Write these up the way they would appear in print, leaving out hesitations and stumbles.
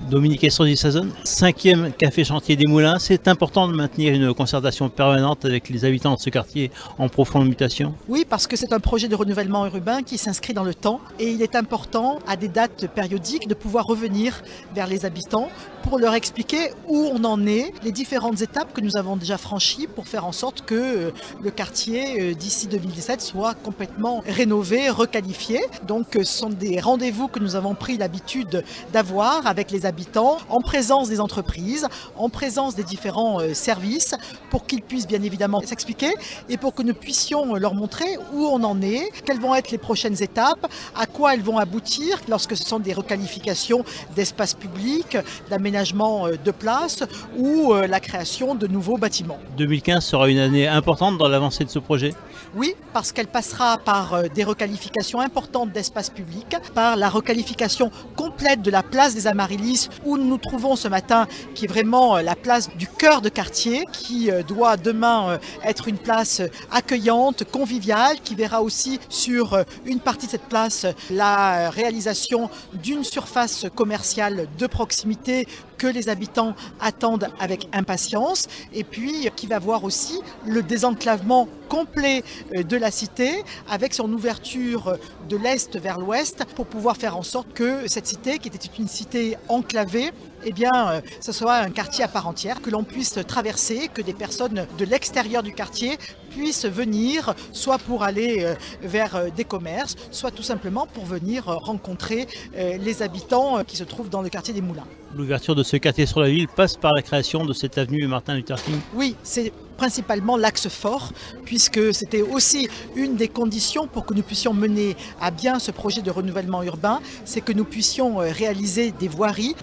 Dominique Estrosi-Sazone, 5e café chantier des Moulins. C'est important de maintenir une concertation permanente avec les habitants de ce quartier en profonde mutation. Oui, parce que c'est un projet de renouvellement urbain qui s'inscrit dans le temps et il est important à des dates périodiques de pouvoir revenir vers les habitants pour leur expliquer où on en est, les différentes étapes que nous avons déjà franchies pour faire en sorte que le quartier d'ici 2017 soit complètement rénové, requalifié. Donc ce sont des rendez-vous que nous avons pris l'habitude d'avoir avec les habitants, en présence des entreprises, en présence des différents services, pour qu'ils puissent bien évidemment s'expliquer et pour que nous puissions leur montrer où on en est, quelles vont être les prochaines étapes, à quoi elles vont aboutir lorsque ce sont des requalifications d'espaces publics, d'aménagement de places ou la création de nouveaux bâtiments. 2015 sera une année importante dans l'avancée de ce projet. Oui, parce qu'elle passera par des requalifications importantes d'espaces publics, par la requalification complète de la place des Amaryllis où nous nous trouvons ce matin, qui est vraiment la place du cœur de quartier, qui doit demain être une place accueillante, conviviale, qui verra aussi sur une partie de cette place la réalisation d'une surface commerciale de proximité que les habitants attendent avec impatience et puis qui va voir aussi le désenclavement complet de la cité avec son ouverture de l'est vers l'ouest pour pouvoir faire en sorte que cette cité, qui était une cité enclavée, eh bien, ce soit un quartier à part entière, que l'on puisse traverser, que des personnes de l'extérieur du quartier puissent venir, soit pour aller vers des commerces, soit tout simplement pour venir rencontrer les habitants qui se trouvent dans le quartier des Moulins. L'ouverture de ce quartier sur la ville passe par la création de cette avenue Martin Luther King. Oui, c'est principalement l'axe fort, puisque c'était aussi une des conditions pour que nous puissions mener à bien ce projet de renouvellement urbain, c'est que nous puissions réaliser des voiries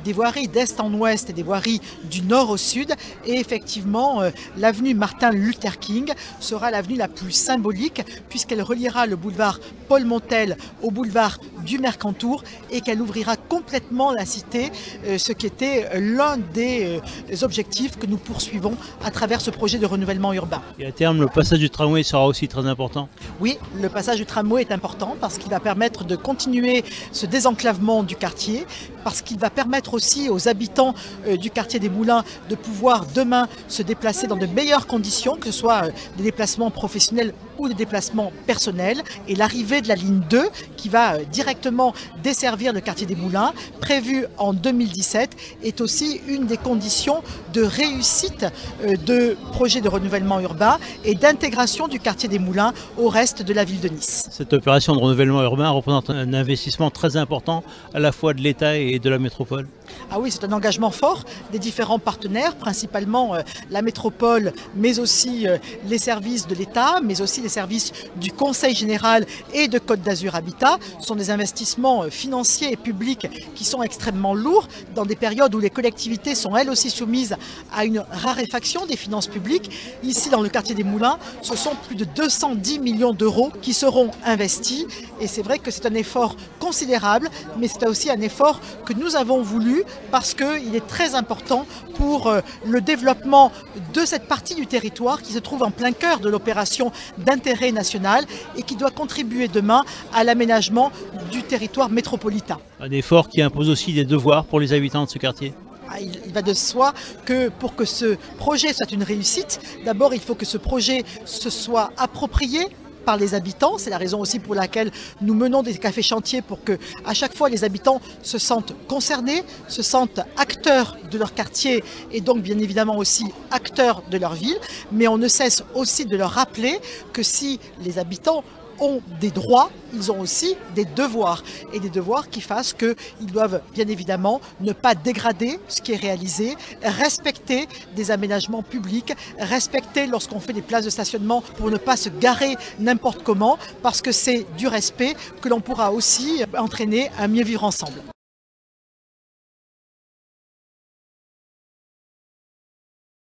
d'est en ouest et des voiries du nord au sud. Et effectivement, l'avenue Martin Luther King sera l'avenue la plus symbolique, puisqu'elle reliera le boulevard Paul Montel au boulevard du Mercantour et qu'elle ouvrira complètement la cité, ce qui était l'un des objectifs que nous poursuivons à travers ce projet de renouvellement urbain. Et à terme, le passage du tramway sera aussi très important. Oui, le passage du tramway est important parce qu'il va permettre de continuer ce désenclavement du quartier, parce qu'il va permettre aussi aux habitants du quartier des Moulins de pouvoir demain se déplacer dans de meilleures conditions, que ce soit des déplacements professionnels ou des déplacements personnels. Et l'arrivée de la ligne 2 qui va directement desservir le quartier des Moulins, prévue en 2017, est aussi une des conditions de réussite de projets de renouvellement urbain et d'intégration du quartier des Moulins au reste de la ville de Nice. Cette opération de renouvellement urbain représente un investissement très important à la fois de l'État et de la métropole. Ah oui, c'est un engagement fort des différents partenaires, principalement la métropole, mais aussi les services de l'État, mais aussi les services du Conseil général et de Côte d'Azur Habitat. Ce sont des investissements financiers et publics qui sont extrêmement lourds dans des périodes où les collectivités sont elles aussi soumises à une raréfaction des finances publiques. Ici, dans le quartier des Moulins, ce sont plus de 210 millions d'euros qui seront investis et c'est vrai que c'est un effort considérable, mais c'est aussi un effort que nous avons voulu parce qu'il est très important pour le développement de cette partie du territoire qui se trouve en plein cœur de l'opération d'intérêt national et qui doit contribuer demain à l'aménagement du territoire métropolitain. Un effort qui impose aussi des devoirs pour les habitants de ce quartier. Il va de soi que pour que ce projet soit une réussite, d'abord il faut que ce projet se soit approprié par les habitants. C'est la raison aussi pour laquelle nous menons des cafés chantiers pour que à chaque fois les habitants se sentent concernés, se sentent acteurs de leur quartier et donc bien évidemment aussi acteurs de leur ville. Mais on ne cesse aussi de leur rappeler que si les habitants ont des droits, ils ont aussi des devoirs. Et des devoirs qui fassent qu'ils doivent bien évidemment ne pas dégrader ce qui est réalisé, respecter des aménagements publics, respecter lorsqu'on fait des places de stationnement pour ne pas se garer n'importe comment, parce que c'est du respect que l'on pourra aussi entraîner à mieux vivre ensemble.